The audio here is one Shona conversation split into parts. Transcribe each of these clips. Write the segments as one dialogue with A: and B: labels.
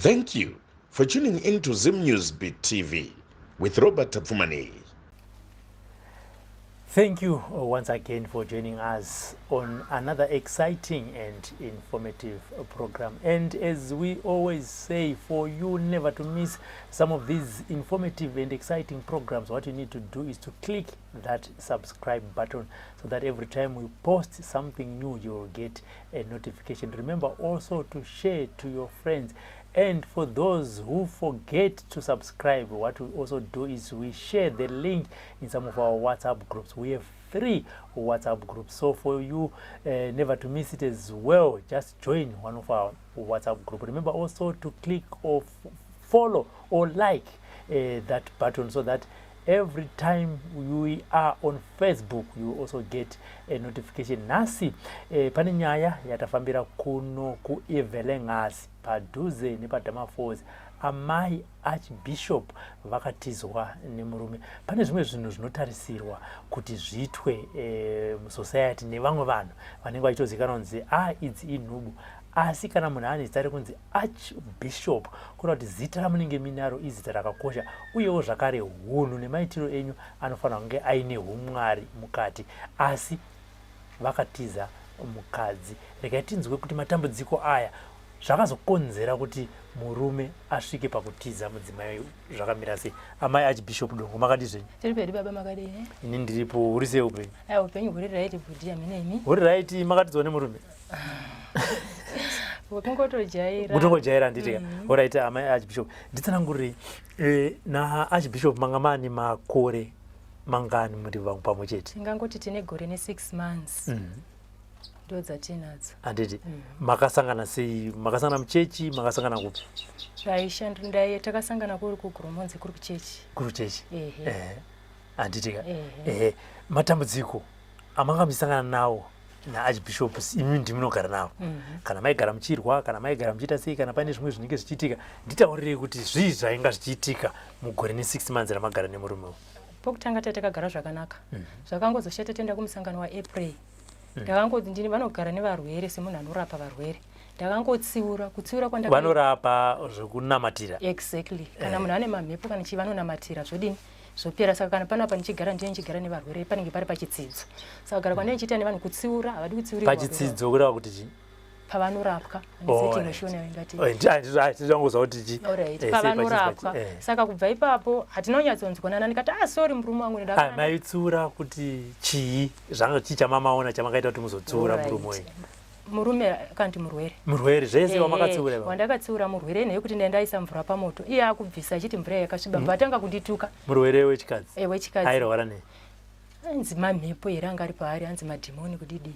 A: Thank you for tuning in to Zim Newsbeat TV with Robert Tapfumani.
B: Thank you once again for joining us on another exciting and informative program. And as we always say, for you never to miss some of these informative and exciting programs, what you need to do is to click that subscribe button so that every time we post something new, you'll get a notification. Remember also to share to your friends. And for those who forget to subscribe, what we also do is we share the link in some of our WhatsApp groups. We have 3 WhatsApp groups. So for you never to miss it as well, just join one of our WhatsApp group. Remember also to click or follow or like that button so that every time we are on Facebook, you also get a notification. Nasi pane nyaya yatafambira kuno ku Evelengasi padhuze nepadama Falls. Amai Archbishop vakatizwa nemurume. Pane zvimwe zvinhu zvinotarisirwa kuti zviitwe musociety nevamwe vanhu vanenge vachitozikanwa kunzi idzi inhubu. Asi kana munhu ane zita rekunzi Archbishop, kuna kuti zita ramunenge minaro izita rakakosha, uyewo zvakare hunhu nemaitiro enyu anofanira kunge aine umwari mukati. Asi vakatiza mukadzi. Regai tinzwe kuti matambudziko aya zvakazokonzera kuti murume asvike pakutiza mudzimai zvakamira sei. Amai Archbishop Dongo, makati zvenyu?
C: Tiri pedi baba makadi.
B: Ini ndiripo. Uri sei upenyu?
C: Upenyu huri right budi amene imi.
B: Uri right makatidzwa nemurume? Mutongojaira nditika. Alright, amai Archbishop. Nditsanangurei na Archbishop mangamani makore mangani muri vangu pamwe chete?
C: Ngangoti tine gore ne 6 months. Ndo dzatinadzo.
B: Anditi makasangana sei? Makasangana muchechi, makasangana kupi?
C: Zvaishandira takasangana kuri kuGurumonzi kuri kuchechi.
B: Kuri kuchechi. Anditika. Matambudziko amanga misangana nawo na Archbishop imi ndimunogara nawo. Kana maigara muchirwa, kana maigara muchiita sei, kana pane zvimwe zvinenge zvichiitika, nditaurirei kuti zvii zvainga zvichiitika mugore ne 6 months ramagara nemurume.
C: Pokutanga takagara zvakanaka. Zvakangozoshata tenda kumusangano wa April. Ndakangoti ndini vanogara nevarwere semunhu anorapa varwere. Ndakangotsiura kwandaka
B: vanorapa zvokunamatira.
C: Exactly. Kana munhu ane mamhepo kana chivanonamatira zvodini zvopera. Saka kana panapa ndichigara nevarwere panenge pari pachitsidzo. Saka gara kwandine chiita nevanhu kutsiura, havadi kutsiurirwa.
B: Pachitsidzo kureva kuti chii?
C: Pavanorapwa. Ndizeti noshona ingati.
B: Ndizvangoza kuti chii?
C: Alright. Pavanorapwa. Saka kubva ipapo hatina kunyatsonzwanana ndikati sorry murume wangu ndakana.
B: Maitsura kuti chii? Zvanga chichamamaona chamakaita kuti muzotsiura murume wenyu.
C: Murume kanti murwere.
B: Murwere zvese wamakatsiura ipapo.
C: Wandakatsiura murwere nekuti ndaisa mvura pamoto. Iye akubvisa achiti mvura yakasviba vatanga kundituka.
B: Murwere wechikadzi.
C: Wechikadzi.
B: Airwara nei?
C: Anzi mamhepo here anga ari paari, anzi madhimoni kudidi.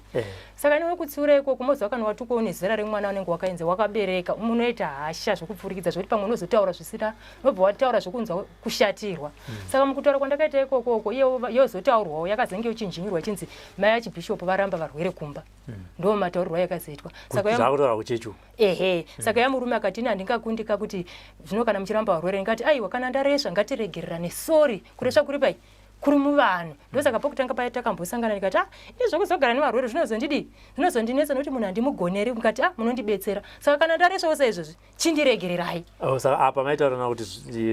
C: Saka niwe kutsiura ikoko mozwa kana watuko nezera remwana unenge wakaenza wakabereka, unoita hasha zvokupfurikidza zvoti pamwe unozotaura zvisina, unobva wataura zvokunzwa kushatirwa. Saka mukutaura kwandakaita ikoko yozotaurwawo yakazenge uchinjinyirwa chinzi mai Archbishop varamba varwere kumba. Ndo mataurirwa yakazoitwa.
B: Saka zvakutaura kuchechu.
C: Saka yamurume akati ndingakundika kuti zvino kana muchiramba varwere ngati aiwa kana ndaresva ngatiregererane, sorry kuresva kuri pai kuri muvanhu. Ndosaka pokutanga paya takambosangana ndikati izvo kuzogara nevarwere zvinozondinetsa nokuti munhu handimugoneri, mukati munondibetsera. Saka kana ndaresvawo saizvozvi chindiregererai.
B: Saka apa maitaurana kuti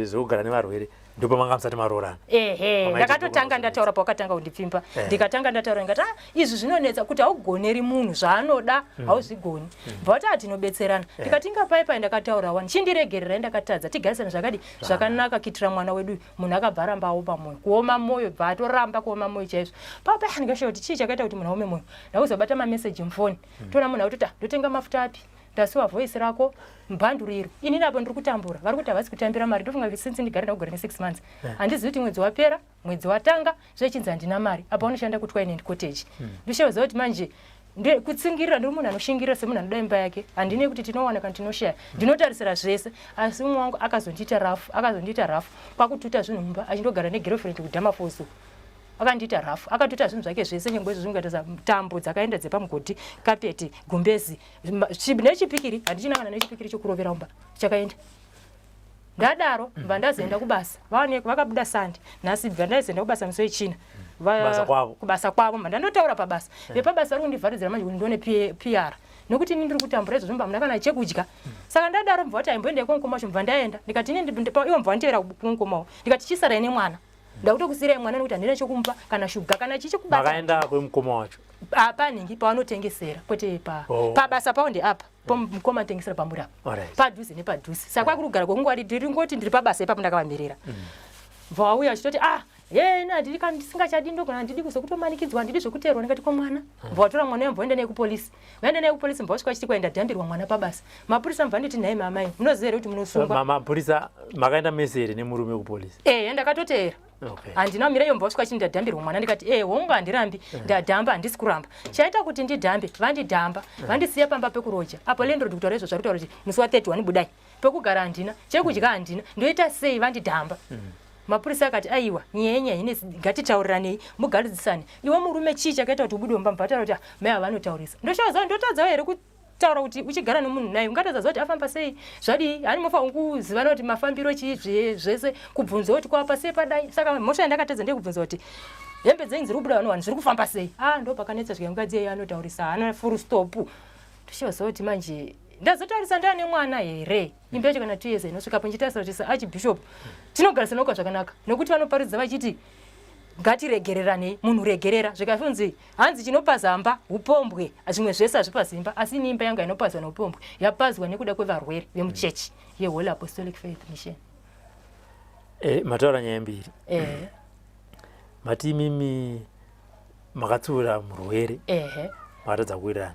B: zvokugara nevarwere ndipo manga musati maroorana?
C: Ndakatotanga ndataura pakatanga kundipfimba. Ndikatanga ndataura ngati izvi zvinonetsa kuti haugoneri munhu zvaanoda hauzvigoni. Bvati tinobetserana. Ndikati ngapai ndakataura wani chindiregererai, ndakatadza tigarisane zvakadi zvakanaka kitira mwana wedu munhu akabva rambawo pamoyo. Kuoma moyo bva atoramba kuoma moyo chaizvo. Papa ndikashaura kuti chii chakaita kuti munhu aome moyo. Ndakuzobata mameseji mufoni. Toona munhu akuti ndotenga mafuta api? Ndasiwa voice rako mbanduriro. Ini napo ndiri kutambura. Vari kuti havasi kutambira mari. Ndofunga kuti since ndigara ndakugara ne 6 months. Handizivi kuti mwedzi wapera, mwedzi watanga, zvechinzi handina mari. Apa unoshanda kuti kwaine cottage. Ndishaudza kuti manje kutsingirira ndiri munhu anoshingirira semunhu anoda imba yake. Handine kuti tinowana kana tinoshaya. Ndinotarisira zvese. Asi umwe wangu akazondiita rafu. Kwakututa zvinhu mumba achindogara negirlfriend kudhama fosu. Akandita rafu, akatuta zvinhu zvake zvese nyangwe izvo zvingatisa tambo dzakaenda dzepamugoti, kapeti, gumbezi, nechipikiri, handichinangana nechipikiri chokurovera umba, chakaenda. Ndadaro, mba ndazoenda kubasa. Vakabuda Sandi, nhasi bva ndazoenda kubasa musi wechina.
B: Kubasa kwavo.
C: Kubasa kwavo, mba ndandotaura pabasa. Vepabasa vari kundivharidzira manje kuti ndione PR. nokuti ini ndiri kutambura izvo zvomba muna kana chekudya saka ndadaro mva kuti aimboendei kumukoma ucho mva ndaenda ndikati ini iwo mva nditevera kumukomawo ndikati chisarai nemwana ndakutokusirai mwana nekuti handina chokumupa kana shuga kana chichikubata
B: makaenda kwemukoma wacho
C: panhingi pavanotengesera kwete pabasa pavo ndeapa mukoma anotengesera pambura padhuze nepadhuze saka kwakuri kugara kwekungwari ndiri ngoti ndiri pabasa ipapo ndakavamirira bva wauya achitoti yena ndisingachadi ndogona handidi kuzokutomanikidzwa handidi zvokuteerwa ndikati komwana bva watora mwana uyo mvaenda naye kupolisi vaenda naye kupolisi mva wasvika achiti kwaenda dhambirwa mwana pabasa mapurisa mva nditi nhaye mamai munoziva here kuti munosungwa
B: mapurisa makaenda mese here nemurume kupolisi
C: ndakatoteera handina mira iyo mva wasvika achiti ndadhambirwa mwana ndikati honga handirambi ndadhamba handisi kuramba chaita kuti ndidhambe vandidhamba vandisiya pamba pekuroja apo lendrodi kutaura izvo zvarikutaura kuti musi wa31 budai pekugara handina chekudya handina ndoita sei vandidhamba mapurisa akati aiwa nyenya ine ngatitauriranei mugarisane iwe murume chii chakaita kuti ubude mumba mubva kuti mai avanotaurisa ndoshaza ndotadzawo here kutaura kuti uchigara nemunhu naye ungatadzaza kuti afamba sei zvadii hani mofanira kuzivana kuti mafambiro chii zvese kubvunza kuti kwapa sei padai saka mhosva yandakatadza ndekubvunza kuti hembe dzenyu dziri kubuda vanhu zviri kufamba sei ndo pakanetsa zvika mukadzi iye anotaurisa haana full stop ndoshaza kuti manje ndazotaurisa ndane mwana here imba yacho kana 2 years inosvikapo nchitarisira kuti archbishop tinogarisana uka zvakanaka nokuti vanoparidza vachiti ngatiregereranei munhu regerera zvikafunzi hanzi chinopa zamba upombwe zvimwe zvese hazvipa zimba asi ini imba yanga inopazwa neupombwe yapazwa nekuda kwevarwere vemuchechi yeWhole Apostolic Faith Mission.
B: Mataura nyaya mbiri mati imimi makatsiura murwere makatadza kuwirirana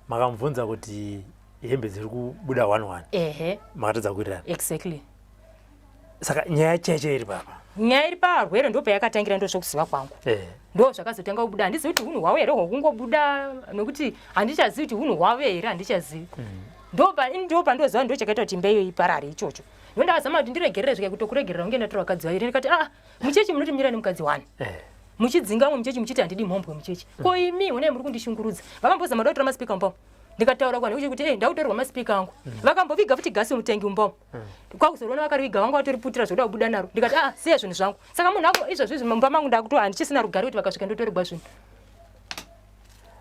B: makamubvunza kuti hembe dziri kubuda 1-1 makatadza kuwirirana
C: exactly
B: saka nyaya chaicho iri papa
C: nyaya iri parwere ndo payakatangira ndo zvokuziva kwangu ndo zvakazotanga kubuda handizivi kuti unhu hwavo here hwokungobuda nokuti handichazivi kuti unhu hwavo here handichazivi ndo pandoziva ndo chakaita kuti imba iyo iparare ichocho ndo ndakazama kuti ndiregerere zvika kutokuregerera unge ndatora vakadzi vairi ndikati muchechi munoti mira nemukadzi 1 muchidzingamwe muchechi muchiti handidi mhombwe muchechi ko imi une muri kundishungurudza vakambozama ndakutora maspika mumbamo ndikataura kwani kuti ndakutorerwa maspika angu vakamboviga futi gasi mutengi umbamo kwakuzorona vakariviga vanga vatoriputira zvoda kubuda naro ndikati siya zvinhu zvangu saka munhu ako izvozvizvi mumba mangu ndakutoa handichisina rugare kuti vakasvika ndotorerwa zvinhu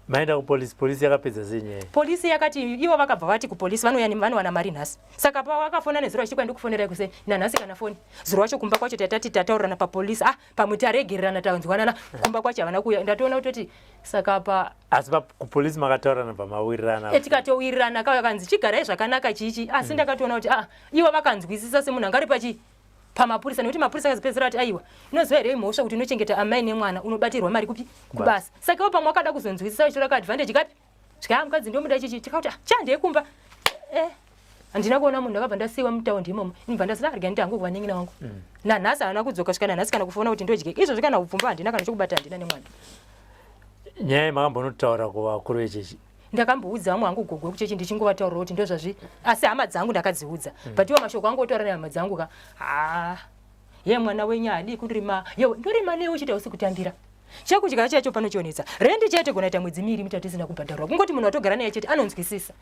B: maenda kupolisi polisi yakapedza zenyaya
C: polisi yakati ivo vakabva vati kupolisi vanowana mari nhasi saka pavakafona nezuro vachikwai ndikufonerai kuse nanhasi kana foni zuro wacho kumba kwacho tatati tataurirana papolisi pamwe taregererana tanzwanana kumba kwacho havana kuuya ndatoona kutoti saka
B: asi kupolisi makataurirana pamawirirana
C: tikatowirirana kakanzi chigarai zvakanaka chichi asi ndakatoona kuti ivo vakanzwisisa semunhu angari pachi pamapurisa nekuti mapurisa akazopedzera ati aiwa inoziva here mhosva kuti unochengeta amai nemwana unobatirwa mari kupi kubasa saka ivo pamwe wakada kuzonzwisisa vachitora kaadvantage kapi zvikaya mukadzi ndomuda chichi tikauti chandekumba handina kuona munhu akabva ndasiyiwa mutaundi imomo inibva ndasida arga nditi hangu kuvanengina wangu nanhasi havana kudzoka svika nanhasi kana kufona kuti ndodye izvozvi kana upfumba handina kana chokubata handina nemwana
B: nyaya makambonotaura kuvakuru vechechi
C: ndakamboudza vamwe hangu gogwe kuchechi ndichingovataurira kuti ndozvazvi asi hama dzangu ndakadziudza but iwo mashoko angu otaura nehama dzangu ka ye mwana wenyu adi kundorima yewe ndorima newe uchita usi kutambira chekudya chacho panochionetsa rendi chaito gona ita mwedzi 2 mitatisina kubhadharwa kungoti munhu watogara naye chete anonzwisisa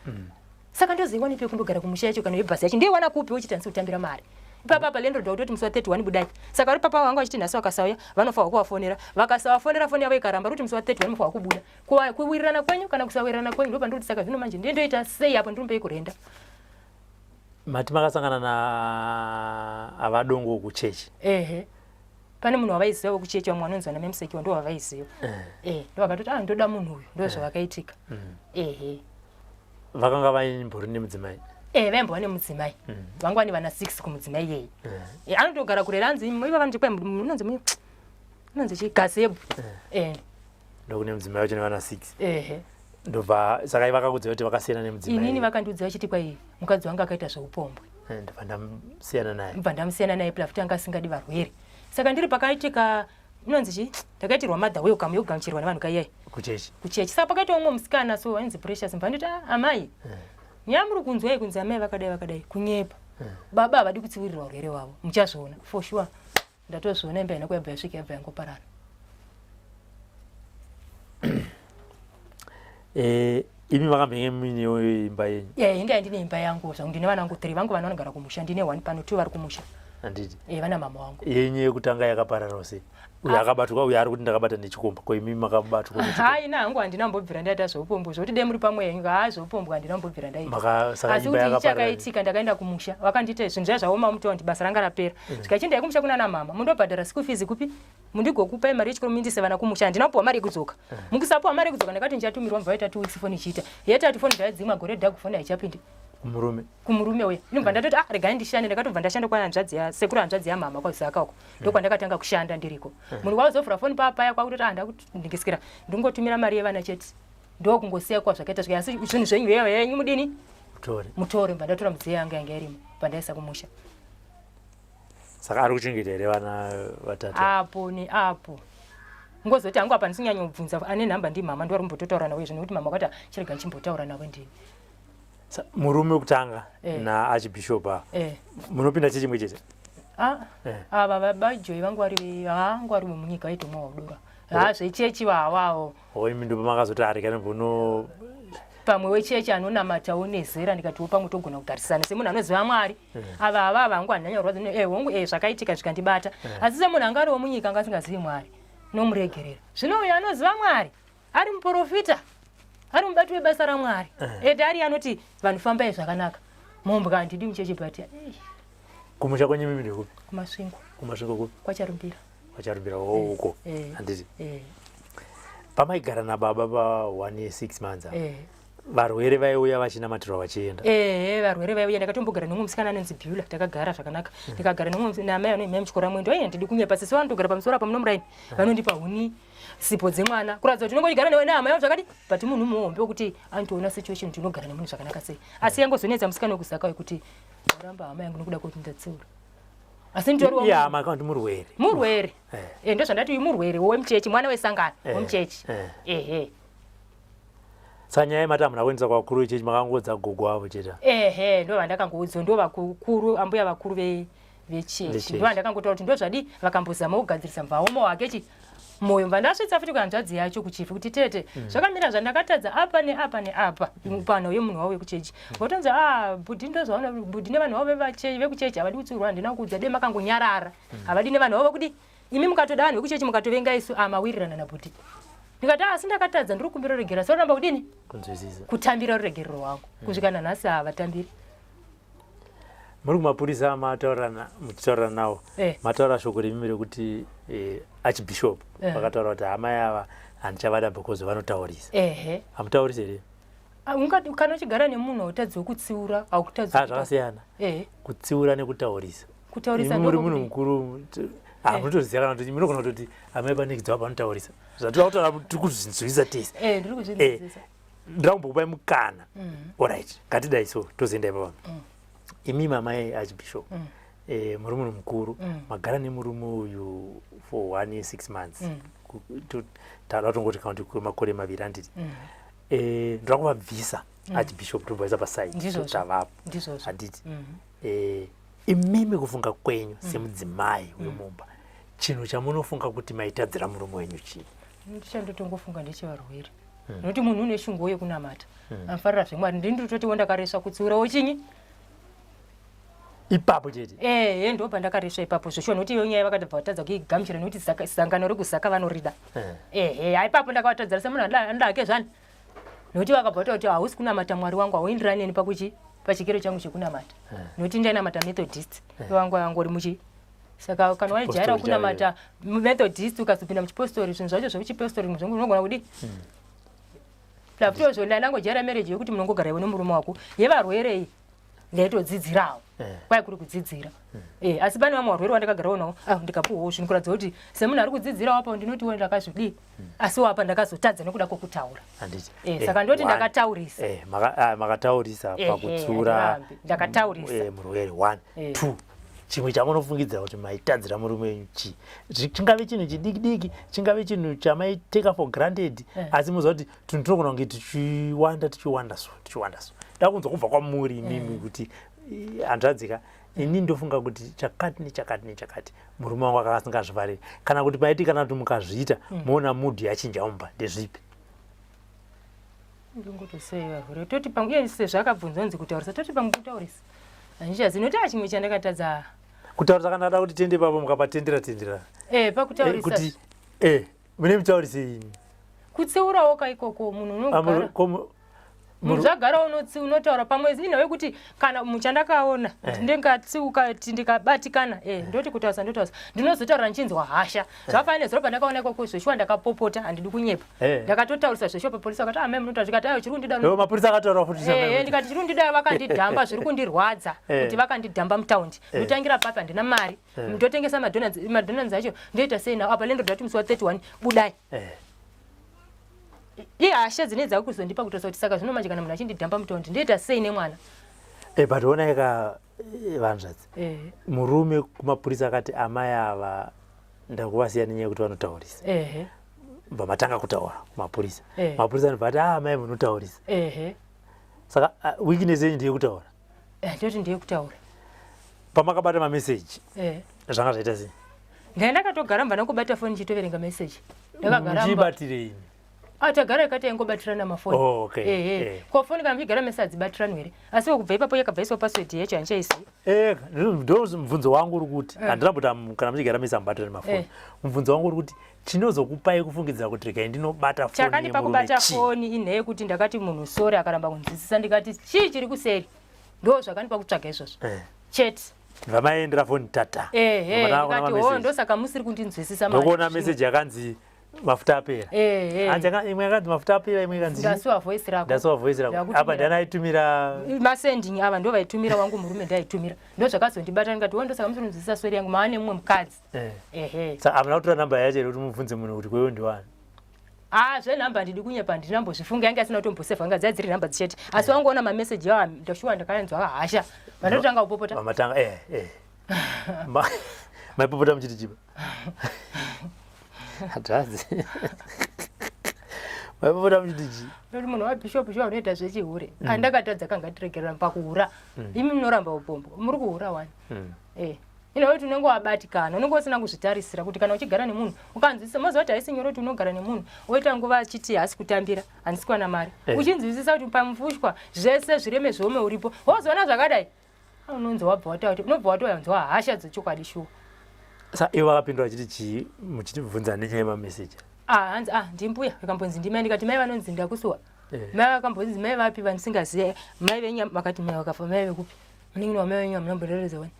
C: saka ndoziwa nipe kundogara kumusha yacho kana yebhasi yacho ndeiwana kupi uchitanisi kutambira mari ipapa lendo ndakutoti musi wa 31 budai saka uri papa wangu achiti nhasi vakasauya vanofanwa kuvafonera vakasavafonera foni yavo ikaramba ruti musi wa 31 vanofanwa kubuda kuwirirana kwenyu kana kusawirirana kwenyu ndo pandoti saka zvino manje ndendoita sei apo ndirumbei kurenda
B: mati makasangana na avadongo kuchechi
C: pane munhu wavaiziva wekuchechi vamwe vanonzi vana memusekiwa ndo wavaiziva ndo vakatoti ndoda munhu uyu ndo zvavakaitika
B: vakanga vaimbori nemudzimai
C: vaimbowa nemudzimai vanga vane vana 6 kumudzimai yeye anotogara kurera anzi iva vanonzi chigazebhu
B: ndokune mudzimai wacho nevana 6 ndobva saka vakakudza kuti vakasiyana nemudzimai
C: inini vakandiudza vachiti kwai mukadzi wangu akaita zveupombwe
B: ndobva ndamusiyana naye
C: ndobva ndamusiyana naye plafuti anga asingadi varwere saka ndiri pakaitika inonzi chi ndakaitirwa mother welcome yokugamuchirwa nevanhu kaiyai kuchechi saka pakaita umwe musikana so ainzi precious mbva nditi amai nyamuri kunzwai kunzi amai vakadai kunyepa baba havadi kutsivirirwa urwere wavo muchazviona for sure ndatozviona imba ina kuyabva yasvika yabva yangoparana
B: imi makambenge muinewo imba yenyu
C: inga ndine imba yangu zvangu ndine vana vangu 3 vangu vana vanogara kumusha ndine 1 pano 2 vari kumusha
B: handiti
C: vana mama wangu
B: yenye yekutanga yakaparara sei uyo akabatwa uyo ari kuti ndakabata nechikomba ko imimi makabatwa
C: haina hangu handinambobvira ndaita zveupombwe zvokuti dei muri pamwe henyu zveupombo handinambobvira ndaita asi kuti ichakaitika ndakaenda kumusha vakandita zvinhu zva zvaoma mutondi basa ranga rapera zvikachindai kumusha kunana mama mundobhadhara school fees kupi mundigokupai mari yechikoro muindise vana kumusha handinapuwa mari yekudzoka mukisapuwa mari yekudzoka ndakati ndichatumirwa mbva yaita 2 weeks foni ichiita yetati foni zvaidzimwa gore dhagu foni haichapindi kumurume uya inobva ndatoti regai ndishande ndakatobva ndashanda kwanhanzvadzi yasekuru hanzvadzi yamama kwazisaka uko ndokwandakatanga kushanda ndiriko munhu wauzovhura foni papaya kwakutoti ndakundingisikira ndingotumira mari yevana chete ndokungosiya kwa zvakaita zvika asi zvinhu zvenyu yenyu mudini mutore mbva ndatora mudziyo yanga yanga irimo pandaisa kumusha
B: saka ari kuchengeta here vana vatatu
C: apo neapo ngozoti hangu apa ndisinyanya kubvunza ane nhamba ndimama ndowari kumbototaura nawe zvino kuti mama wakati chirega nchimbotaura nawe ndini
B: murume wekutanga naarchbishop munopinda chechimwe chete
C: ava vabajoi vangu vari munyika vaitomwa udora zvechechi vavawo
B: imi ndipo makazoti arika nembono
C: pamwe wechechi anonamatawo nezera ndikatiwo pamwe togona kugarisana semunhu anoziva mwari ava vangu handinyanyorwadza hongu zvakaitika zvikandibata asi semunhu anga ariwo munyika anga asingazivi mwari nomuregerera zvino uyo anoziva mwari ari muprofita ari mubati webasa ramwari ede ari anoti vanhu fambai zvakanaka mombwa ndidi muchechi bati
B: kumusha kwenyu mimi ndekupi
C: kumasvingo
B: kupi
C: kwacharumbira
B: uko handiti pamaigara nababa pa1 year 6 months varwere vaiuya vachinamatirwa vachienda
C: varwere vaiuya ndakatombogara nomwe musikana anonzi Beulah takagara zvakanaka ndikagara nomwe namai anoimai muchikora mwendo ndidi kunyepa sese vanotogara pamusoro apa munomuraini vanondipa huni sipo dzemwana kuratidza kuti unongoigara newe naamai zvakati but munhu muhombe wekuti anotoona situation kuti unogara nemunhu zvakanaka sei asi yangozonetsa musikana wekuzaka wekuti ndoramba hama yangu nokuda kuti ndatsiura asi
B: nditorihama kandi
C: murwere ndozvandati uyu murwere wemuchechi mwana wesangano wemuchechi
B: sanyaya yemati hamuna kuendesa kwakuru vechechi makangodza gogo wavo cheta
C: ndo vandakangoudzwa ndo vakuru ambuya vakuru vechechi ndo vandakangotaura kuti ndozvadi vakambozama kugadzirisa mvaomo wake moyo mva ndasvitsa futi kuhanzvadzi yacho kuchifi kuti tete zvakamira zvandakatadza apa neapa neapa pano yemunhu wavo wekuchechi votonzi budhi ndozvaona budhi nevanhu vavo vekuchechi havadi kutsiurwa handina kuudza dei makangonyarara havadi nevanhu vavo kuti imi mukatoda vanhu vekuchechi mukatovenga isu mawirirana nabudhi ndikati asi ndakatadza ndiri kumbira ruregera soramba kudini kutambira ruregerero wangu kusvika nanhasi havatambiri
B: muri kumapurisa muchitaurana nawo mataura shoko remimi rekuti archbishop vakataura kuti hama yava handichavada because vanotaurisa hamutaurisi here
C: kana uchigara nemunhu hautadziwe kutsiura
B: zvakasiyana kutsiura nekutaurisa muri munhu mukuru munotoziva kana kuti munogona kutoti amai panekidzava panotaurisa zvatirautaura tiri kuzvinzwisa tese ndirakumbokupai mukana oright ngatidai so tozoendai papa imi mamai archbishop muri munhu mukuru magara nemurume uyu for 1 year 6 months taura tongoti kaunti makore maviri handiti ndoda kuvabvisa archbishop tobvaisa pasaidi tavapo handiti imimi kufunga kwenyu semudzimai wemumba chinhu chamunofunga kuti maitadzira murume wenyu chii
C: ndichandotongofunga ndechevarwere nokuti munhu une shungu yekunamata anofarira zvemwari ndindototiwo ndakareswa kutsiurawo chinyi
B: ipapo chete
C: ndo pandakareswa ipapo zvoshuwa nokuti iyo nyaya vakatobva vatadza kuigamuchira nokuti sangano rekuzaka vanorida ipapo ndakavatadzira semunhu anoda hake zvani nokuti vakabva vataura kuti hausi kunamata mwari wangu hauenderani neni pachikero changu chekunamata nokuti ndainamata methodist wangu angori muchi saka kana waijaira kunamata methodist ukazopinda muchipostori zvinhu zvacho zvemuchipostori zvongu unogona kudi laputozvo ndandangojaira mereji yekuti munongogara iwe nemurume wako yevarwerei ndaitodzidzirawo kwai kuri kudzidzira asi pane vamwe varwere vandakagarawo navo ndikapuwawo zvinhu kuratidza kuti semunhu ari kudzidzirawo apo ndinotiwo ndakazvidii asi wapa ndakazotadza nekuda kwokutaura saka ndoti ndakataurisa
B: makataurisa pakutsura
C: ndakataurisa
B: murwere 1 2 chimwe chamunofungidzira kuti maitadzira murume wenyu chii chingave chinhu chidiki chingave chinhu chamaiteka for granted asi muziva kuti tunhu tinogona kunge tichiwanda so nda kunzwa kubva kwamuri imimi kuti hanzvadzika ini ndofunga kuti chakati nechakati murume wangu akanga asingazvivariri kana kuti maiti kana kuti mukazviita moona mudhu yachinja mumba ndezvipi
C: ndingotosei varwere toti pangu iye sezvakabvunzwa nzi kutaurisa toti pangu kutaurisa handichazi noti chimwe chandakatadza
B: kutaurisa kana ada kuti tende papo mukapatendera
C: pakutaurisa
B: kuti mune mutaurisi ini
C: kutsiurawo kaikoko munhu unogara muzvagara unotaura pamwezi inawe kuti kana muchandakaona ndingatsiuka ndikabatikana ndoti kutaurisa ndotaurisa ndinozotaura nchinzwa hasha zvafanira nezuro pandakaona ikoko zveshuwa ndakapopota handidi kunyepa ndakatotaurisa zveshuwa papolisi vakati amai munotaura zvikati ayo chiri kundida
B: mapurisa akataura futi
C: ndikati chiri kundida vakandidhamba zviri kundirwadza kuti vakandidhamba mutaundi ndotangira papa handina mari ndotengesa madonanzi acho ndoita sei nawo apa lendo ndati musi wa 31 budai ihasha dzine dzakuzondipa kutosa kuti saka zvinomanjikana munhu achindidhamba mutaundi ndoita sei nemwana
B: but onaika vanzvadzi murume kumapurisa akati amai ava ndakuvasiya nenyaya yekuti vanotaurisa bva matanga kutaura kumapurisa mapurisa anobva ati amai munotaurisa saka weakness yenyu ndeyekutaura
C: ndoti ndeyekutaura
B: pamakabata mameseji zvanga zvaita sei
C: ndakatogara mva nakubata foni chitoverenga meseji
B: ndakagaramuchibatirei
C: tagara yakati yangobatirana mafoni ko foni kana muchigara mese hadzibatirani here asi kubva ipapo yakabvaiswa password yacho handichaisii
B: ndo mubvunzo wangu uri kuti handina kuti kana muchigara mese hamubatirani mafoni mubvunzo wangu uri kuti chinozokupai kufungidzira kuti regai ndinobata foni
C: chakandipa kubata foni inheye kuti ndakati munhu sori akaramba kunzwisisa ndikati chii chiri kuseri ndo zvakandipa kutsvaga izvozvo chete
B: vamaendera foni tata
C: ndikati ndosaka musiri kundinzwisisa
B: ndokuona meseji yakanzi mafuta apera imwe yakanzi mafuta apera imwe yakanzi
C: ndasiwa voice rako
B: apa ndanaitumira
C: masending ava ndo vaitumira wangu murume ndaitumira ndo zvakazondibata ndikati ndosaka musiri kunzwisisa sori yangu maane mumwe mukadzi
B: saka hamuna kutora namba yacho kuti mubvunze munhu kuti kweyo ndiwani
C: zvenhamba ndidi kunyepa handinambozvifunga yange asina kutombosevha anga dzai dziri nhamba dzichete asi wangoona mameseji ava ndashuwa ndakayanzwa hasha vandotanga kupopota
B: mamatanga maipopota muchiti chiba hatazi maipopota muchiti chi
C: ndoti munhu wabhishopu shuwa unoita zvechihure andakatadza kanga tiregerera pakuhura imi munoramba upombo muri kuhura wani ino kuti unenge wabatikana unenge usina kuzvitarisira kuti kana uchigara nemunhu ukanzwisisa mazuva kuti haisi nyoro kuti unogara nemunhu woita nguva achiti haasi kutambira handisi kuwana mari uchinzwisisa kuti pamufushwa zvese zvireme zvome uripo wozoona zvakadai unonzi wabva wataura kuti unobva watoyanzwa hasha dzechokwadi shuwa
B: sa ivo vakapindura chiti chii muchibvunza nenyaya yemameseji
C: hanzi ndimbuya vakambonzi ndimai ndikati mai vanonzi ndakusuwa mai vakambonzi mai vapi vandisingazive mai venyu vakati mai vakafa mai vekupi muningini wamai venyu hamunamborereze wani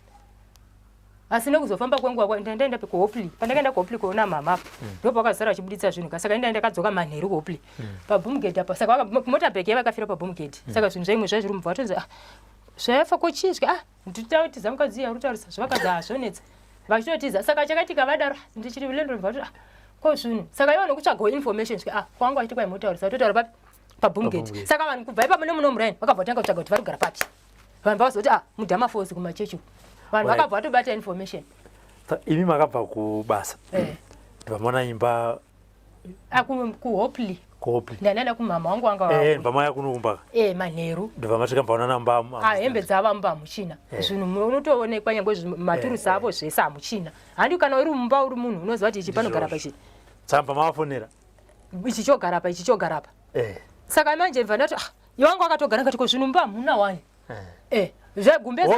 C: asi nekuzofamba kwenguva ndaenda kuhopli pandakaenda kuhopli kuona mama ndo pakazara vachibuditsa zvinhu saka enda ndakadzoka manheru kuhopli pabhomugedhi apa saka motabheki yavakafira pabhomugedhi saka zvinhu zvaimwe zvazviri mubva vatonzi zvaifa kochizvi nditautiza mukadzi yarutaurisa zvavakadzi zvonetsa vachitotiza saka chakatika vadaro ndichiri lendo mva ko zvinhu saka ivo nokutsvagawo information kwangu vachiti kwai motaurisa totaura papi pabhomugedhi saka vanhu kubva ipapo nemuno muraini vakabva vatanga kutsvaga kuti vari kugara papi vanhu vazoti mudhamafosi kumachechi vanhu vakabva vatobata information
B: imi makabva kubasa ndibva maona imba
C: kuhopli
B: kuhopli
C: ndandaenda kumama wangu wanga
B: ndibva maya kunokumba
C: manheru
B: ndibva masvika mbaona namba
C: hembe dzava mumba hamuchina zvinhu unotoonekwa nyangwe maturusi avo zvese hamuchina handi kana uri mumba uri munhu unoziva kuti ichi panogara pa ichi
B: tsamba mavafonera
C: ichi chogara pa ichi chogara pa saka manje ndibva ndati iwangu akatogara ngati ko zvinhu mumba hamuna wani zvegumbezi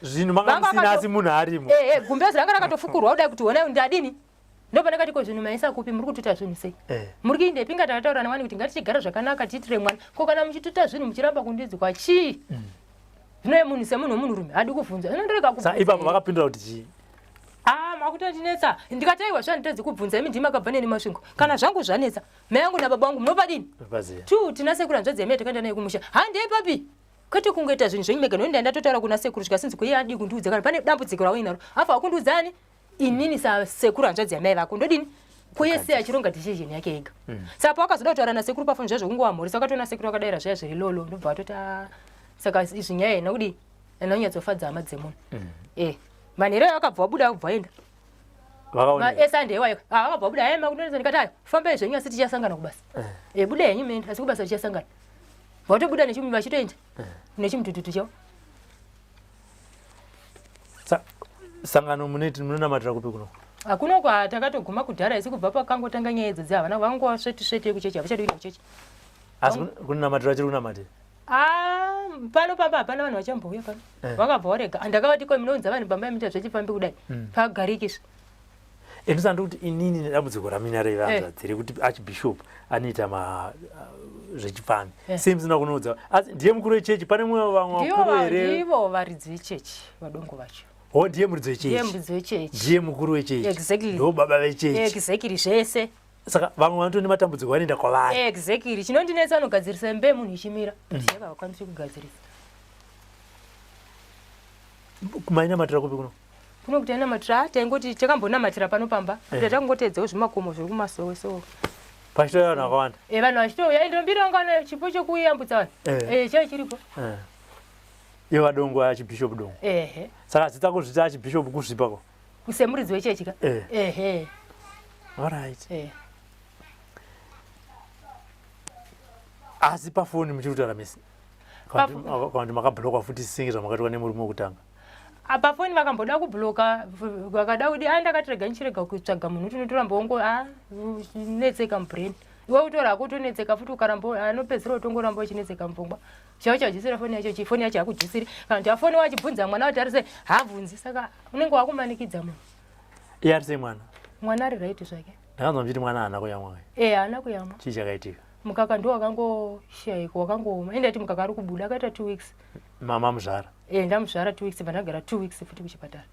B: zvinhu mangamusina asi munhu arimo
C: gumbezi ranga rakatofukurwa kudai kuti honai ndadini ndopanakati ko zvinhu maisa kupi muri kutoita zvinhu sei muri kuindepi ngati takataura nawani kuti ngatichigara zvakanaka tiitire mwana ko kana muchitoita zvinhu muchiramba kundidzwa chii zvinoye munhu semunhu womunhurume hadi kubvunza inondirega
B: kubvunza ipapo vakapindura kuti chii
C: makutondinetsa ndikataiwa zvanditedzi kubvunza imi ndimakabva neni masvingo kana zvangu zvanetsa mai yangu nababa vangu munopadini tina sekuru hanzvadzi yamai takaenda naye kumusha handei papi kwete kungoita zvinhu zvenyu mega noenda ndatotaura kuna sekuru zvikasinzi kuiye adi kundiudza kana pane dambudziko rauinaro afa wakundiudzani inini sasekuru hanzvadzi yamai vako ndodini kuyese achironga decision yake yega saka wakazoda kutaura nasekuru pafoni zvazvo kungowamhorisa wakatoona sekuru wakadayira zvaya zviri lolo ndobva watota saka izvi nyaya ina kudi anonyatsofadza hama dzemunhu manheru ayo akabva wabuda kubva waenda esande iwayo wakabva wabuda aya makundonesa ndikati ayo fambai zvenyu asi tichasangana kubasa buda henyu menda asi kubasa tichasangana vatobuda nechimwe vachitoenda nechimutututu chavo
B: sangano munonamatira kupi kuno
C: hakuna kwatakatoguma kudhara isi kubva pakangotanga nyaya idzi dzavana vanguva sveti yekuchechi havachadivina kuchechi
B: asi kunonamatira chiri kunamatira
C: pano pamba hapana vanhu vachambouya pano vakabva varega andakavati ko munounza vanhu pamba yemita zvechifambi kudai pagarikizve
B: endosanda kuti inini nedambudziko ramina revanzadziri kuti archbishop anoita zvechifambi semusina kunoudza asi ndiye mukuru wechechi pane mumwe vamwe vakuru here
C: ndivo varidzi vechechi vadongo vacho
B: ndiye muridzi wechechi ndiye mukuru wechechi
C: exactly
B: ndo baba vechechi
C: exactly zvese
B: saka vamwe vanotoni nematambudziko vanoenda kwavari
C: exactly chinondinetsa anogadzirisa mbe munhu ichimira yaka vakwanisi kugadzirisa
B: kumainamatira kupi kuno
C: kuti ainamatira taingoti takambonamatira pano pamba kuti takungoteedzawo zvimakomo zviri kumasowesowo
B: pachitoya vanhu vakawanda
C: vanhu vachitouya ndombi rangana chipo chokuyambutsa vanhu chai chiripo
B: ivo vadongo achibhishop dongo saka zitako zviti achibhishop kuzvipako
C: kusemuridzi wechechika
B: alright asi pafoni muchiri kutaura misi kandi makabhlokwa futi singi zvamakatwa nemurume wekutanga
C: pafoni vakamboda kubhloka vakada kuti ndakatirega ndichirega kutsvaga munhu kuti unotoramba wongo netseka mubrain iwe utora kutonetseka futi ukaramba anopedzisira utongoramba uchinetseka mupfungwa chavo chajisira foni yacho foni yacho hakujisiri kana kuti afoni wachibvunza mwana kuti arise habvunzi saka unenge wakumanikidza munhu
B: iye ari sei mwana
C: ari right zvake
B: ndakanzwa muchiti mwana haana kuyamwa
C: haana kuyamwa
B: chii chakaitika
C: mukaka ndo wakangoshayika wakangooma endati mukaka ari kubuda akaita 2 weeks
B: mama muzvara
C: ndamuzvara 2 weeks pandagara 2 weeks futi kuchipatara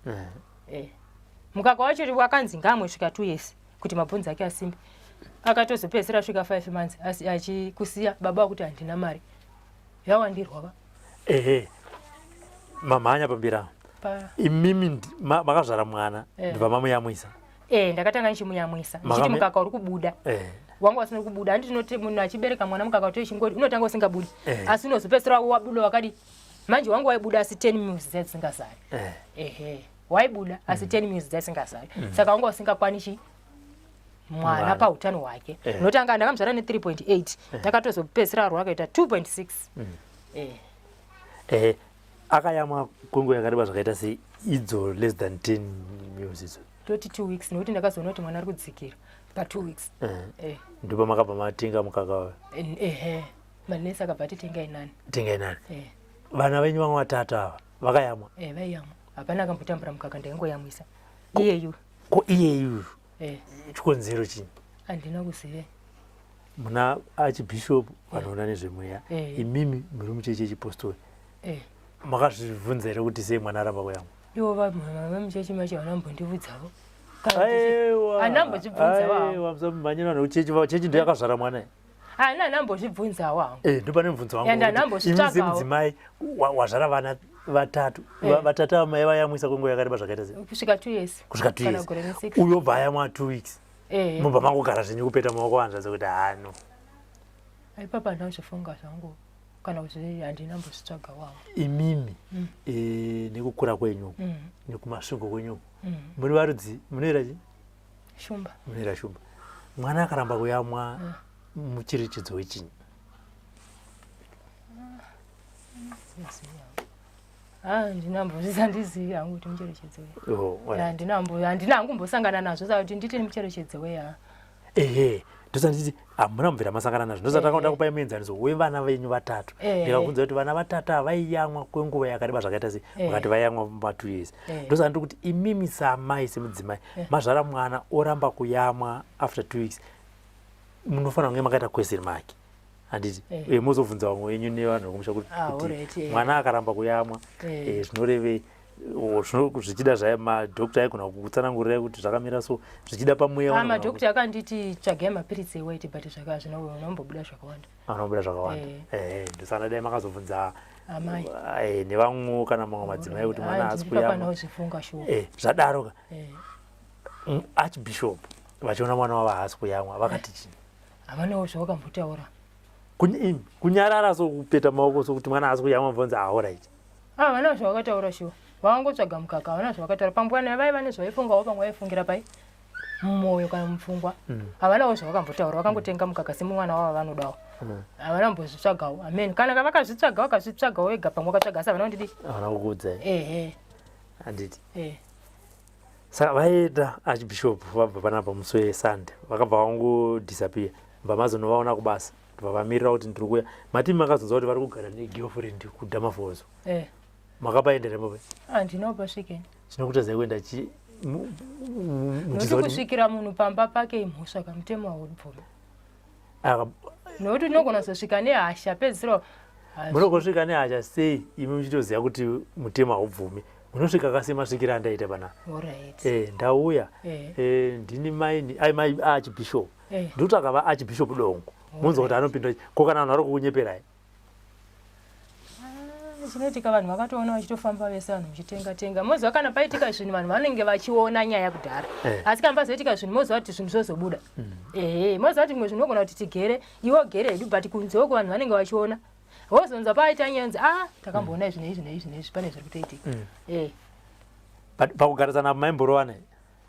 C: mukaka wacho wakanzi ngamwe svika 2 years kuti mabhonzi ake asimbe akatozopedzisira svika 5 months asi achikusiya baba wakuti handina mari yawandirwa
B: mamhanya pambira imimi makazvara mwana ndibva mamuyamwisa
C: ndakatanga ndichimuyamwisa ndichiti mukaka uri kubuda wangu wasina kubuda handinoti munhu achibereka mwana mukaka kuti chingoti unotanga usingabudi asi unozopedzisira wabuda wakadi manje wangu waibuda asi 10 mils dzadzisingasari waibuda asi 10 mils dzadzisingasari saka wangu wasingakwanisi mwana pautano hwake unotanga ndakamuzvara ne3.8 ndakatozopedzisira aro akaita 2.6
B: akayamwa kwenguva yakareba zvakaita sei idzo less than 10 mils idzo
C: toti 2 weeks nekuti ndakazoona kuti mwana ari kudzikira pa2 weeks
B: ndipo makabva matenga mukaka wayo
C: manesi akabva titengai 9
B: vana venyu vamwe vatatu ava vakayamwa
C: vaiyamwa hapana akambotambura mukaka ndaingoyamwisa iyeyu
B: ko iyeyu chikonzero chini
C: handina kuzive
B: muna archbishop vanoona nezvemweya imimi muri muchechi yechipostori makazvibvunza here kuti sei mwana aramba kuyamwa
C: ivo vamuchechi macho vanambondibvunzawo
B: chechi ndo yakazvara mwana
C: anambozvibvunzawo hangu
B: ndo pane mubvunzo wanguimudzimai wazvara vana vatatu vatatu amai vayamwisa kwenguva yakareba zvakaita sei
C: kusvika 2 years
B: kusvika 2 years uyo bva ayamwa 2 weeks mubva mangogara zvenyu kupeta maoko vanzvadza kuti hano
C: aipapa ndazvifunga zvangu kana kuti handinambozvitsvaga wangu
B: imimi nekukura kwenyu nekumasvingo kwenyu muri varudzi munoira chi
C: shumba
B: munoira shumba mwana akaramba kuyamwa mucherechedzo wechinyi
C: ndinambozvisandizivi hangu kuti mucherechedzo handina hangumbosangana nazvo saka kuti nditi mucherechedzo weya
B: ndosanditi hamuna mubvira masangana nazvo ndosatakaoda kupai muenzaniso wevana venyu vatatu ndikabvunza kuti vana vatatu ava vaiyamwa kwenguva yakareba zvakaita sei vakati vaiyamwa ma2 years ndosanditi kuti imimi samai semudzimai mazvara mwana oramba kuyamwa after 2 weeks munofanira kunge makaita question mark handiti muzobvunza vamwe venyu nevanhu vekumusha kuti mwana akaramba kuyamwa zvinorevei zvichida zvaye madhokta aikona kutsanangurirai kuti zvakamira so zvichida pamweya
C: madhokta akanditi tsvagai mapiritsi ewhite but zvinombobuda zvakawanda
B: anobuda zvakawanda ndosana dai makazobvunza nevamwewo kana mamwe madzimai kuti mwana haasi kuyamwa zvadaroka archbishop vachiona mwana wavo haasi kuyamwa vakati chini
C: havanawo zvavakambotaura
B: kunyarara sokupeta maoko sokuti mwana haasi kuyamwa mvonza aorit
C: havanawo zvavakataura shuwa vakangotsvaga mukaka havana zvavakataura pambwana vaiva nezvavaifungawo pamwe vaifungira pai mumwoyo kana mupfungwa havanawo zvavakambotaura vakangotenga mukaka semumwana wavo vanodawo havana mbozvitsvagawo amen kana vakazvitsvagawo vega pamwe vakatsvaga asi havana kundidi
B: havana kukuudzai handiti saka vaenda archbishop vabva panapa musi weSunday vakabva vangodisappear mba mazonovaona kubasa ndobva vamirira kuti ndiri kuya mati makazonzwa kuti vari kugara negirlfriend kudhamafozo makapaendere mope
C: handinopasvikeni
B: chinokutadzai kuenda
C: nokuti kusvikira munhu pamba pake imhosva kamutemo haubvumi nokuti unogona kuzosvika nehasha pedzisiro
B: munogosvika nehasha sei imi muchitoziva kuti mutemo haubvumi munosvika kasemasvikira andaita pana ndauya ndini mai archbishop ndikuti akava archbishop dongo munzwa kuti anopinda ko kana vanhu vari kukunyeperai
C: chinoitika vanhu vakatoona vachitofamba vese vanhu muchitenga moziva kana paitika zvinhu vanhu vanenge vachiona nyaya kudhara asi kana pazoitika zvinhu moziva kuti zvinhu zvozobuda moziva kuti mwe zvinogona kuti tigere iwo gere hedu but kunzeko vanhu vanenge vachiona wozonza paita nyenzi takamboona izvinezvi pane zviri kutoitika
B: pakugarisana maimborwana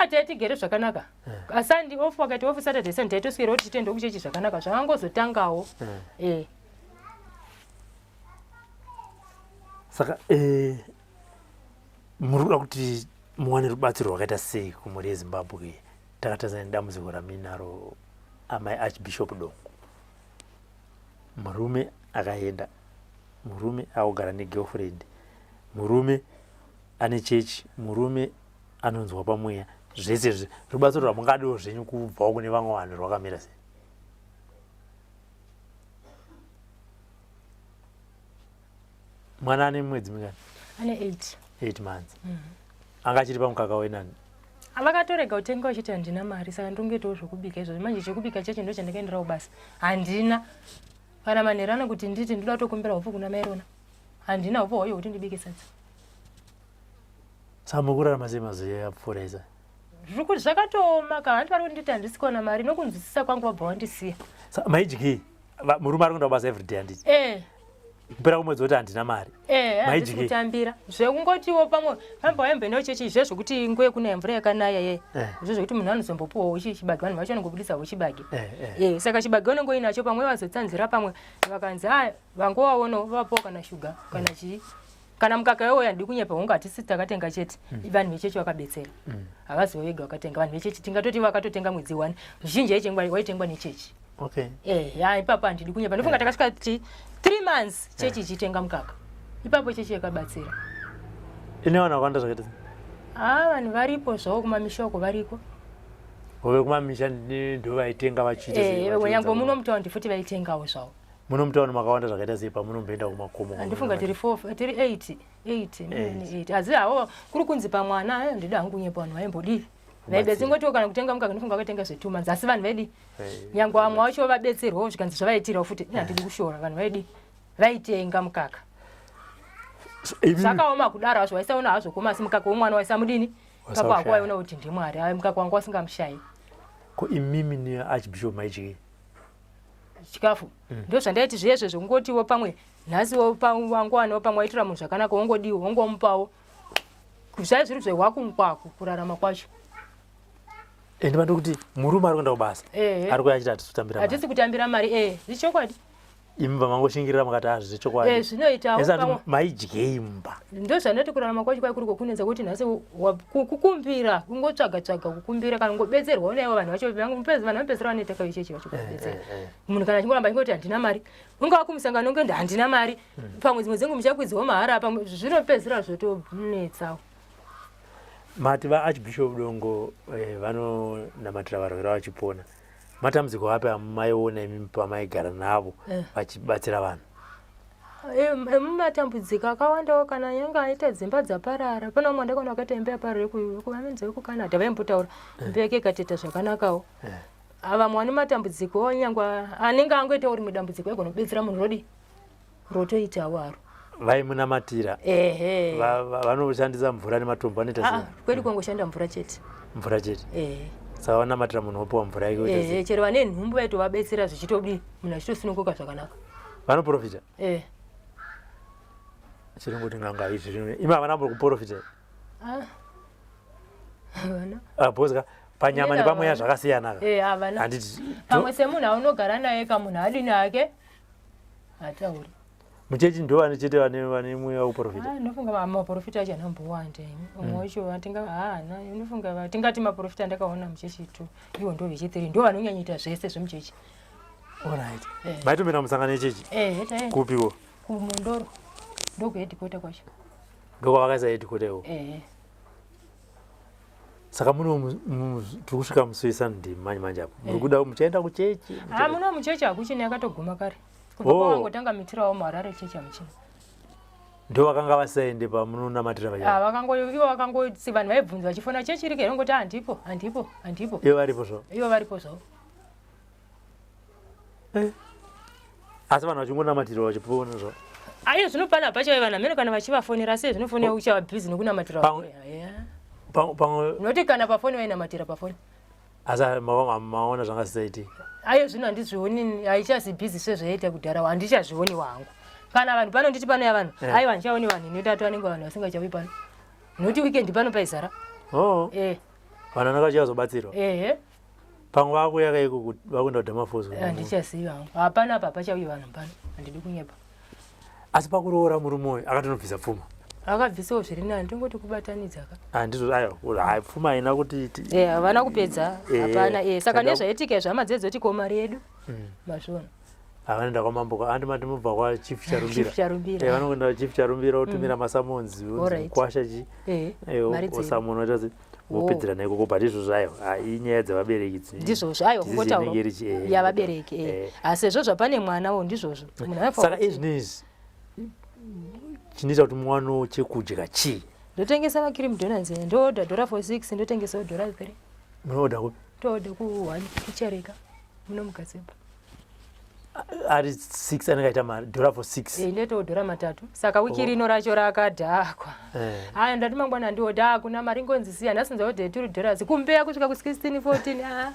C: ataitigere zvakanaka asandi ofu wakati ofu saturday sunday taitoswera kuti titende kuchechi zvakanaka zvakangozotangawo
B: saka muri kuda kuti muwane rubatsiro rwakaita sei kumhuri yezimbabwe takatadzana nedambudziko raminaro amai archbishop dongo murume akaenda murume akugara negirlfriend murume ane chechi murume anonzwa pamweya zvese rubatsiro rwamungadiwo zvenyu kubvawo kune vamwe vanhu rwakamira sei mwana ane mwedzi mingani
C: ane
B: 8 months anga achiri pamukaka wenani
C: vakatorega kutenga uchiti handina mari saka ndongetawo zvokubika izvozvo manje chekubika chechi ndo chandakaenderawo basa handina kana manherana kuti nditi ndoda kutokumbira upfu kuna mairona handina upfu hoyo kuti ndibike sadza
B: saka mukurarama sei mazuva yapfuura isa
C: zviri kuti zvakatooma ka handi vari kunditi handisikuwana mari nokunzwisisa kwangu vabva vandisiya
B: maijiki murume ari kuenda kubasa everyday handiti kupera kumwedzi kuti handina mari
C: handisi kutambira zvekungotiwo pamwe pamba waimboendawo chechi izvo zvokuti nguye kuna mvura yakanaya izvo zvokuti munhu anozombopuwawo chibage vanhu vacho vanongobudisawo chibage saka chibage unenge uinacho pamwe vazotsanzira pamwe vakanzi vangowaonawo vapawo kana shuga kana chii kana mukaka iwoyo handi kunyepa hunge hatisi takatenga chete vanhu vechechi vakabetsera havazivo vega vakatenga vanhu vechechi tingatoti vakatotenga mwedzi 1 zvizhinji aichengwa waitengwa nechechi ipapo handidi kunyepa ndofunga takasvika 3 months chechi ichitenga mukaka ipapo chechi yakabatsira
B: ine vanhu vakawanda zvakaita
C: vanhu varipo zvavo kumamishoko variko
B: ove kumamisha ndo vaitenga vachiita
C: nyange muno mutaundi futi vaitengawo zvavo
B: muno mutaundi makawanda zvakaita sei pamunomboenda kumakomo
C: handifunga tiri 8 asi havo kuri kunzi pamwana ndida hangu kunyepa vanhu vaimbodii vaibetsingotiwo kana kutenga mukaka ndofunga vakatenga zve 2 months asi vanhu vaidi nyange vamwe vacho vabetserwawo zvikanzi zvavaitirawo futi handidi kushora vanhu vaidi vaitenga mukaka zvakaoma kudaro hazvo waisaona hazvo koma asi mukaka womwana waisamudini ipapo hako waiona kuti ndimwari mukaka wangu wasingamushayi
B: ko imimi nearchbishop maijiki
C: chikafu ndo zvandaiti zviyezvo zvokungotiwo pamwe nhasiwo wangowanawo pamwe waitira munhu zvakanaka wongodiwo wongomupawo zvai zviri zvehwakumukwaku kurarama kwacho
B: ndimati kuti murume ari kuenda kubasa ari kuya achiti hatisi
C: kutambira mari zvichokwadi
B: imi pamangoshingirira makati zvechokwadi
C: zvinoitawo
B: maidyei mumba
C: ndo zvandati kurarama kwacho kwai kuri kokunedza kuti nhasi kukumbira kungotsvaga kukumbira kana kungobetserwa naivo vanhu vacho vanhu vapedzera vanoitaka ichechi vachikubetsera munhu kana achingoramba ingoti handina mari ungava kumusangano ungendi handina mari pamwe dzimwe dzengu muchakwidzawo mahara pamwe zvinopedzera zvotonetsawo
B: mati vaarchbishop dongo vanonamatira varwere vachipona matambudziko api amaiona imi pamaigara navo vachibatsira vanhu
C: mumatambudziko akawandawo kana yange aita dzimba dzaparara pana umwe ndakaona akaita imba yaparara kuvaminza vekucanada vaimbotaura imba yake ikateta zvakanakawo vamwe vane matambudziko nyangwe anenge angoitawo rimwe dambudziko aigona kubetsera munhu rodi rotoitawo aro
B: vaimunamatira vanoshandisa mvura nematombo anoita sei
C: kwedi kwangoshanda mvura chete
B: saka vanamatira munhu wopiwa mvura yake
C: chero vane nhumbu vaitovabetsera zvichitodii munhu achitosununguka zvakanaka
B: vanoprofita chirongoti nganga izvi ima havana kuprofita bhoska panyama nepamweya zvakasiyanaka handiti
C: pamwe semunhu aunogara naye kamunhu adini ake hatauri
B: muchechi ndo vane chete vane mweya wekuprofita
C: ndofunga maprofita acho anambowanda umwe wacho ndofunga tingati maprofita ndakaona muchechi 2 ivo ndo vechi3 ndo vanonyanyaita zvese zvemuchechi
B: Alright. Maitomera musangane chechi. Kupiwo.
C: Kumundoro. Ndoko headquarter kwacho.
B: Ndoko vakaisa headquarter iwo. Saka muno tukusvika musuisa ndimanje manje apo. Murikuda muchaenda kuchechi.
C: Muno muchechi akuchini yakatoguma kare. Kubva kwangotanga mitirawo muHarare chechi amuchini.
B: Ndo vakanga vasaende pamunonamatira vaya.
C: Ivo vakangoti vanhu vaibvunza vachifona chechi iri kero ngoti handipo.
B: Ivo varipo zvo.
C: Ivo varipo zvo.
B: Asi vanhu vachingonamatira vachipona zvo.
C: Ayo zvinopana pacho vanhu amene kana vachivafonera sei zvinofonera uchava busy nokunamatira. Noti kana pafoni vainamatira pafoni.
B: Asi maona zvanga zvisaiti.
C: Ayo zvino handizvioni haichazi busy sezvaita kudhara handichazvioni wangu. Kana vanhu pano nditi pano yavanhu aiwa ndichaoni vanhu inotatu vanenge vanhu vasingachawi pano. Noti weekend pano paizara.
B: Vanhu vanenge vachivazobatsirwa. Pamwe vakuya kaiko vakuenda kudhamafozi.
C: Handichazivi vangu. Hapana apa pachauya vanhu pano. Handidi kunyepa.
B: Asi pakuroora murume uyu akatonobvisa pfuma.
C: Akabvisawo zviri nani tongoti kubatanidza ka.
B: Handizvo ayo pfuma haina kuti
C: havana kupedza. Hapana saka nezvaitika zvama dzedzoti ko mari yedu. Mazvona.
B: Vanoenda kwamambo andimati mubva kwachief Charumbira. Vanoenda kwachief Charumbira otumira masamonzi kwasha chi. Osamono otazi vopedzera naikoko but izvozvo ayo inyaya dzavabereki idzi.
C: Ndizvozvo ayo kungotaura yavabereki. Asi sezvo zvapane mwanawo ndizvozvo.
B: Saka izvinezvi chinoita kuti muwano chekudya chii?
C: Ndotengesa macream donuts ndoorder $4.6 ndotengesawo $3.
B: Munoorder kupi?
C: Toorder ku1 Chereka muno mugazemba.
B: Ari 6 anakaita mari $4.6.
C: Ndetowo $3. Saka wiki rino racho rakadhakwa. Haya ndati mangwana ndiodha kuna mari ngonzi siya nasinza odhe $2 kumbeya kusvika ku16 14.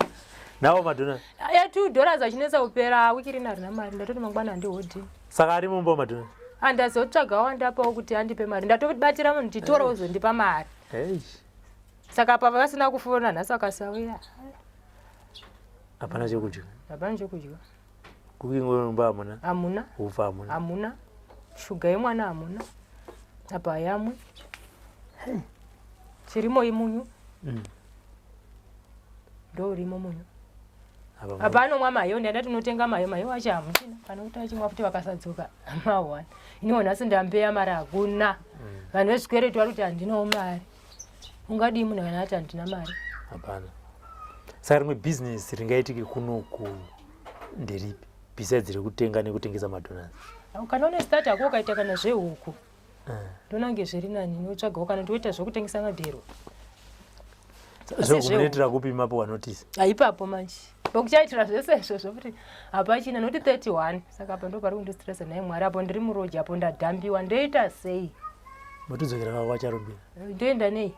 B: Nawo madona.
C: Ya $2 achinesa kupera wiki rino rina mari ndatoti mangwana ndiodhi.
B: Saka ari mumba madona.
C: Andazotsvaga wandapawo kuti andipe mari ndatobatira munhu titora uzondipa mari. Saka pa vasina kufona nhasi akasauya.
B: Hapana chekudya.
C: Hapana chekudya.
B: Kukingomba hamuna?
C: Hamuna.
B: Ufa hamuna?
C: Hamuna. Shuga yemwana hamuna. Apa yamwe. Chirimo imunyu. Ndo urimo munyu. Apano mwa mayo ndati notenga mayo acha hamuchina. Kana kuti achimwa futi vakasadzoka. Amawana. Iniwo nhasi ndambeya mari hakuna. Vanhu vezvikweretu vari kuti handinawo mari. Ungadi munhu kana ati handina mari?
B: Hapana. Saka rimwe business ringaitike kunoku nderipi? Besides rekutenga nekutengesa madonuts.
C: Kana une start yako ukaita kana zvehuku. Ndonange zviri nani notsvagawo kana toita zvokutengesa madhero.
B: Zvokunoitira kupi mapo wanotisi?
C: Haipapo manje. Bokuchaitira zvese izvozvo kuti hapachina noti 31. Saka apa ndo pari kundistressa naye Mwari apo ndiri muroji apo ndadhambiwa ndoita sei?
B: Mutudzokera kwa Charumbira.
C: Ndoenda nei?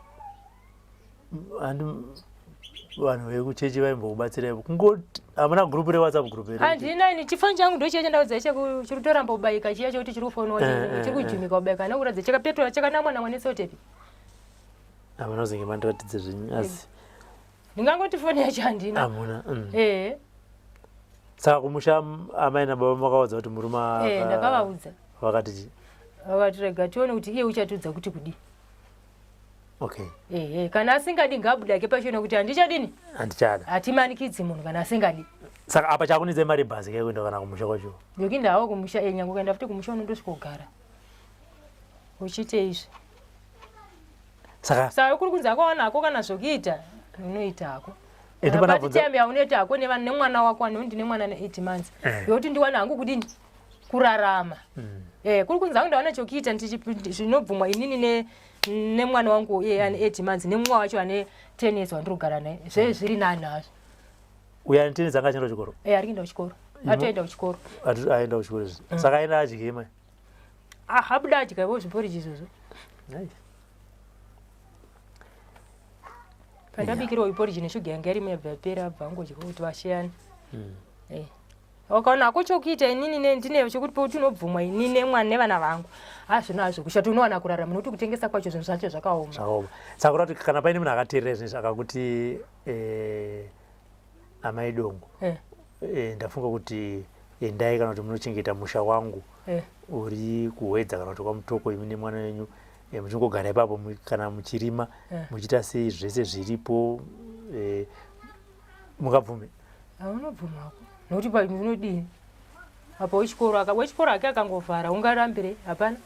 B: Vanhu vekuchechi vaimbokubatsiraipo kungoti hamuna group reWhatsApp group here?
C: Handina ini chifani changu ndochiya chandaudza chiri kutoramba kubayika chiya chokuti chiri kufonwa chiri kujumika kubayika nakuradza chakapetora chakanamwana mwanesotepi.
B: Hamuna kuzenge mandiratidze zvinhu asi
C: ndingangoti foni yacho handina.
B: Hamuna. Saka kumusha amai nababa makaudza kuti muruma?
C: Ndakavaudza.
B: Vakati chii?
C: Vakati rega tione kuti iye uchatudza kuti kudi.
B: Okay.
C: Kana asingadi ngabuda ke pachona kuti handichadini?
B: Handichada.
C: Hatimanikidzi munhu kana asingadi.
B: Saka apa chakunidze mari bhazi kai kuenda kana kumusha kwacho?
C: Yokindawo kumusha nyangu kaenda futi kumusha unondosvika kugara. Uchite izvi. Saka kuri kunzi akawana ako kana zvokuita unoita ako. Patitembea unoita ako nevanhu nemwana wako ndine mwana ne8 months. Yokuti ndiwana hangu kudini? Kurarama. Kuri kunzi ndawana chokuita zvinobvumwa inini nemwana wangu ane 8 months nemumwe wacho ane 10 years wandinogara naye zviri nani hazvo.
B: Uya ane 10 years akaenda kuchikoro?
C: Ari kuenda kuchikoro. Atoenda kuchikoro.
B: Aenda kuchikoro. Saka aenda adye mai?
C: Habuda adya ivo zviporiji izvozvo. Pandabikirwa iporiji neshuga yanga iri muyabva yapera abva angodya kuti vashiyani. Wakaona ako chokuita inini ndine chokuti pauti unobvumwa inini nemwana nevana vangu. Zvino hazvo kushati unowana kurarama nokuti kutengesa kwacho zvinhu zvacho zvakaoma.
B: Saka kuti kana paine munhu akateerera zvinezvi akakuti amai dongo ndafunga kuti endai kana kuti munochengeta musha wangu uri kuhwedza kana kuti kwamutoko imi nemwana wenyu muchingogara ipapo kana muchirima muchiita sei zvese zviripo mungabvume?
C: Unobvumako. nokuti painodini apo wechikoro ake akangovhara ungarambire hapana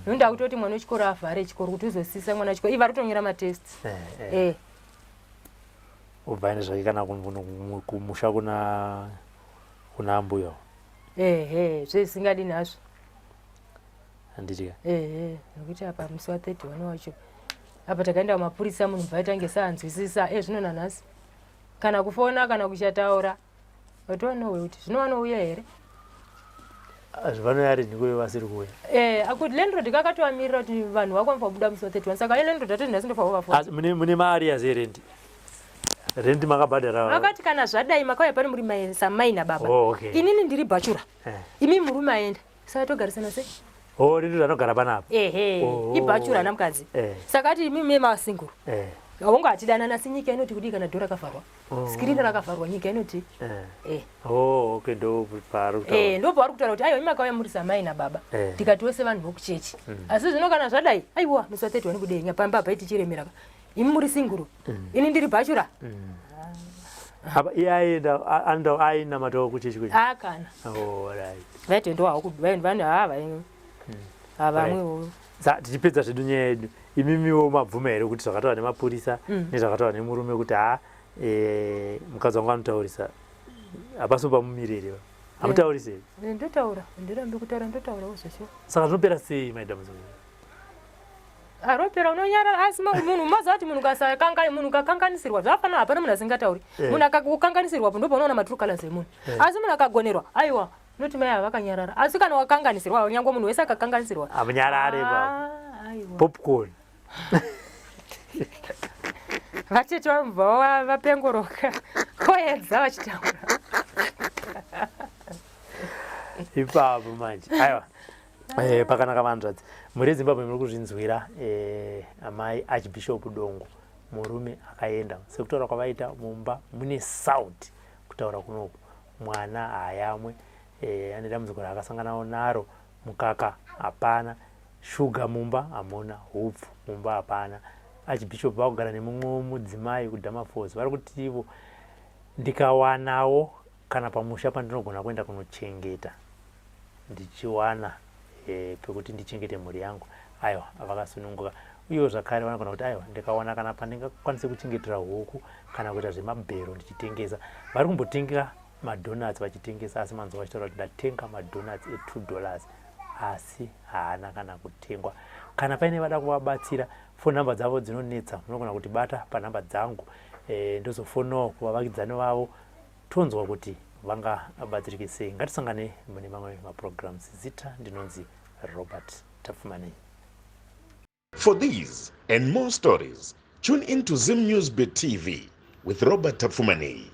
C: nonda kutoti mwana wechikoro avhare chikoro kuti uzosisa mwana wechikoro iva rutonyera matests
B: ubva nezvake kana kumusha kuna ambuyo
C: zvesingadini hazvo
B: handitika
C: nokuti apa musi wa31 wacho apa takaenda kumapurisa munhu bva aitange saanzwisisa zvinonanhasi kana kufona kana kuchataura otonowe kuti zvinowanouya here
B: zvavanoyari ndikuve vasiri kuuya
C: akuti landlord kakatoamirira kuti vanhu vakomva buda musi wa31 saka landlord atoti ndasindofawo vafo
B: mune maarias erendi rendi makabhadhara
C: akati kana zvadai makauya pari muri samaina baba inini ndiri bhachura imi muri maenda saka togarisana sei
B: rendi ranogara panapa
C: ibhachura namukadzi saka ati imi masinguru aunga atidanana sinyika inoti kudi kana dhora rakavharwa skrini rakavharwa nyika inoti
B: ndo paari
C: kutaura kuti aiwa imakauya muri samaina baba tikati wese vanhu vokuchechi asi zvino kana zvadai aiwa musi wa 31 kudenga pamba paiti chiremeraka imi muri singuru ini ndiri bhachura
B: apa aina matoo kuchechi kwechi
C: akana vaitendowawo kuvanhu avamwewo
B: tichipedza zvedu nyaya yedu imimiwo mabvuma here kuti zvakataura nemapurisa nezvakataura nemurume kuti mukadzi wangu anotaurisa hapaso pamumirere hamutaurisi here
C: ndotaura ndirambe kutaura ndotaurawo zvesho
B: saka zvinopera sei maidambudziko
C: aropera unonyarara asi munhu maziva kuti munhu kakanganisirwa zvafanira hapana munhu asingatauri munhu akakukanganisirwapo ndopaunoona matrue colors emunhu asi munhu akagonerwa aiwa noti mai havakanyarara asi kana wakanganisirwa nyange munhu wese akakanganisirwa
B: hamunyarare popcorn
C: vatete vamubva vapengoroka koedza vachitaura
B: ipapo manje aiwa pakanaka vanzvadzi muri Zimbabwe muri kuzvinzwira amai Archbishop Dongo murume akaenda sekutaura kwavaita mumba mune sound kutaura kunoku mwana hayamwe ane dambudziko rakasangana naro mukaka hapana shuga mumba hamuna hupfu mumba hapana Archbishop vakugara nemumwe mudzimai kuDhamafosi vari kuti ivo ndikawanawo kana pamusha pandinogona kuenda kunochengeta ndichiwana pekuti ndichengete mhuri yangu aiwa vakasununguka uyewo zvakare vanogona kuti aiwa ndikawana kana pandingakwanise kuchengetera huku kana kuita zvemabhero ndichitengesa vari kumbotenga madonuts vachitengesa asi manzwa vachitaura kuti ndatenga madonuts $2 asi haana kana kutengwa kana paine vada kuvabatsira phone number dzavo dzinonetsa munogona kuti bata panhamba dzangu ndozofonawo kuvavakidzani vavo tonzwa kuti vangabatsirike sei ngatisangane mune mamwe maprograms zita ndinonzi Robert Tafumani.
A: For these and more stories, tune into Zim News Bit TV with Robert Tafumani.